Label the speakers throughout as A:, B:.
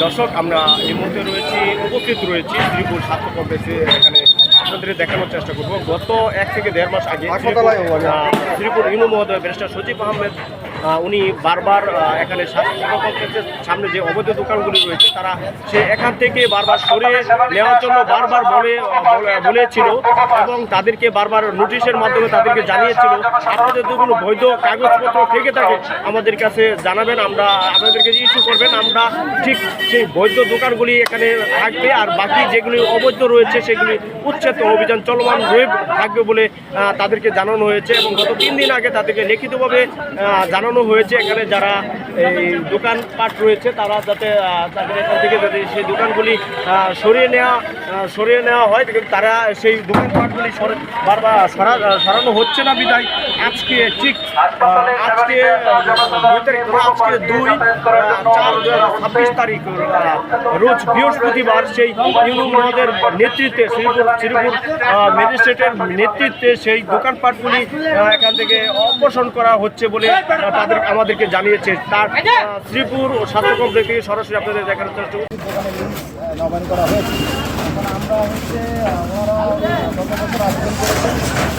A: দর্শক, আমরা এই মুহূর্তে উপস্থিত রয়েছি শ্রীপুর স্বাস্থ্য কমপ্লেক্সে। এখানে আপনাদের দেখানোর চেষ্টা করব। গত 1 থেকে 1.5 মাস আগে শ্রীপুর ইউনো মহোদয় ব্যারিস্টার সজীব আহমেদ উনি বারবার এখানে স্বাস্থ্য কমপ্লেক্সের সামনে যে অবৈধ দোকানগুলি রয়েছে তারা এখান থেকে বারবার সরিয়ে নেওয়ার জন্য বারবার বলেছিল এবং তাদেরকে বারবার নোটিশের মাধ্যমে তাদেরকে জানিয়েছিল, আপনাদের যদি কোনো বৈধ কাগজপত্র থেকে থাকে আমাদের কাছে জানাবেন, আমরা আপনাদেরকে ইস্যু করবেন, আমরা ঠিক সেই বৈধ দোকানগুলি এখানে থাকবে আর বাকি যেগুলি অবৈধ রয়েছে সেগুলি উচ্ছেদ অভিযান চলমান থাকবে বলে তাদেরকে জানানো হয়েছে। এবং গত 3 দিন আগে তাদেরকে লিখিতভাবে জানানো হয়েছে এখানে যারা এই দোকানপাট রয়েছে তারা যাতে তাদের এখান থেকে যাতে সেই দোকানগুলি সরিয়ে নেওয়া হয়, তারা সেই দোকানপাটগুলি বারবার সরানো হচ্ছে না বিধায় আজকে ঠিক আজকে 2/4/2026 তারিখ রোজ বৃহস্পতিবার সেই ইউনো মহোদয়ের নেতৃত্বে শ্রীপুর ম্যাজিস্ট্রেটের নেতৃত্বে সেই দোকানপাটগুলি এখান থেকে অপসারণ করা হচ্ছে বলে আমাদেরকে জানিয়েছে। তার শ্রীপুর স্বাস্থ্য কমপ্লেক্স থেকে সরাসরি আপনাদের দেখানোর চেষ্টা করছি।
B: নবায়ন করা হয়েছে। এখন আমরা গত বছর আবেদন করেছি,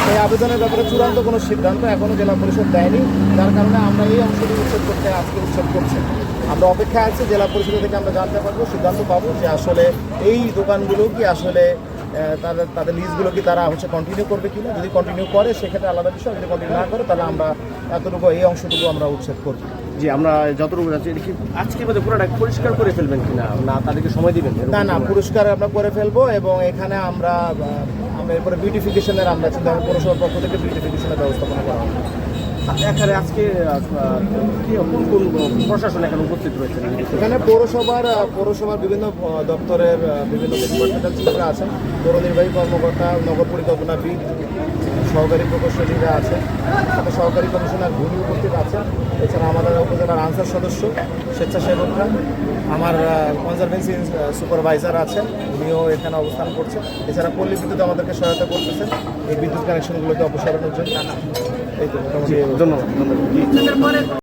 B: সেই আবেদনের ব্যাপারে চূড়ান্ত কোনো সিদ্ধান্ত এখনও জেলা পরিষদ দেয়নি, যার কারণে আমরা এই অংশটি উচ্ছেদ করতে আজকে উচ্ছেদ করছি। আমরা অপেক্ষায় আছি জেলা পরিষদ থেকে আমরা জানতে পারবো, সিদ্ধান্ত পাবো যে আসলে এই দোকানগুলো কি আসলে তাদের লিজগুলো কি তারা কন্টিনিউ করবে কিনা। যদি কন্টিনিউ করে সেক্ষেত্রে আলাদা বিষয়, যদি কন্টিনিউ না করে তাহলে আমরা এতটুকু এই অংশটুকু আমরা উচ্ছেদ করবো।
A: জি, আমরা যতটুকু যাচ্ছি আজকে মধ্যে পুরোটা পরিষ্কার করে ফেলবেন কিনা, না তাদেরকে সময় দিবেন?
B: না, পরিষ্কার আমরা করে ফেলবো এবং এখানে আমরা এরপরে বিউটিফিকেশনের আমরা পৌরসভার পক্ষ থেকে বিউটিফিকেশনের ব্যবস্থাপনা করা হবে।
A: এখানে আজকে কোন প্রশাসন এখানে উপস্থিত রয়েছে?
B: এখানে পৌরসভার বিভিন্ন দপ্তরের বিভিন্ন ডিপার্টমেন্টাল চিফরা আছেন, পৌর নির্বাহী কর্মকর্তা, নগর পরিকল্পনাবিদ, সহকারী প্রকৌশলীরা আছেন, সাথে সহকারী কমিশনার ভূমি উপস্থিত আছেন। এছাড়া আমাদের উপজেলার আনসার সদস্য, স্বেচ্ছাসেবকরা, আমার কনজারভেন্সি সুপারভাইজার আছেন, উনিও এখানে অবস্থান করছেন। এছাড়া পল্লী বিদ্যুৎ আমাদেরকে সহায়তা করতেছেন এই বিদ্যুৎ কানেকশনগুলোকে অপসারণের জন্য। এই তো, ধন্যবাদ।